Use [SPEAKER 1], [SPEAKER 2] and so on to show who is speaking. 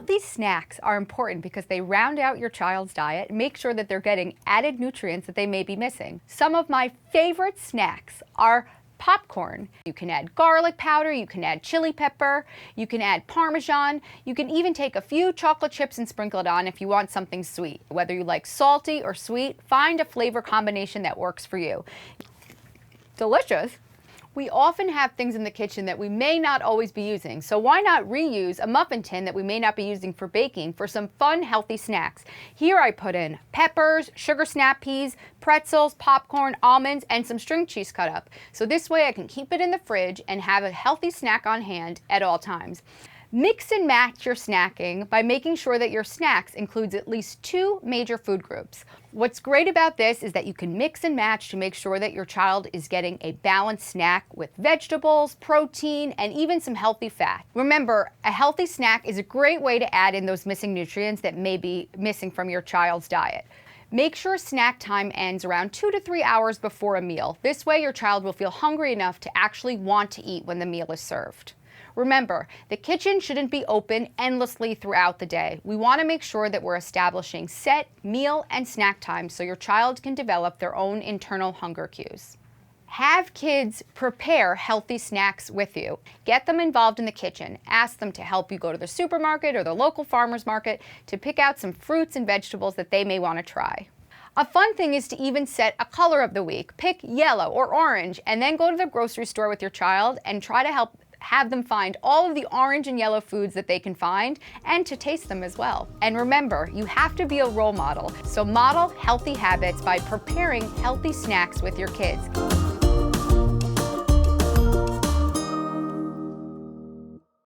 [SPEAKER 1] Healthy snacks are important because they round out your child's diet and make sure that they're getting added nutrients that they may be missing. Some of my favorite snacks are popcorn. You can add garlic powder, you can add chili pepper, you can add Parmesan, you can even take a few chocolate chips and sprinkle it on if you want something sweet. Whether you like salty or sweet, find a flavor combination that works for you. Delicious. We often have things in the kitchen that we may not always be using, so why not reuse a muffin tin that we may not be using for baking for some fun, healthy snacks? Here I put in peppers, sugar snap peas, pretzels, popcorn, almonds, and some string cheese cut up. So this way I can keep it in the fridge and have a healthy snack on hand at all times. Mix and match your snacking by making sure that your snacks includes at least 2 major food groups. What's great about this is that you can mix and match to make sure that your child is getting a balanced snack with vegetables, protein, and even some healthy fat. Remember, a healthy snack is a great way to add in those missing nutrients that may be missing from your child's diet. Make sure snack time ends around 2 to 3 hours before a meal. This way your child will feel hungry enough to actually want to eat when the meal is served. Remember, the kitchen shouldn't be open endlessly throughout the day. We want to make sure that we're establishing set meal and snack times so your child can develop their own internal hunger cues. Have kids prepare healthy snacks with you. Get them involved in the kitchen. Ask them to help you go to the supermarket or the local farmer's market to pick out some fruits and vegetables that they may want to try. A fun thing is to even set a color of the week. Pick yellow or orange and then go to the grocery store with your child and try to have them find all of the orange and yellow foods that they can find and to taste them as well. And remember, you have to be a role model, so model healthy habits by preparing healthy snacks with your kids.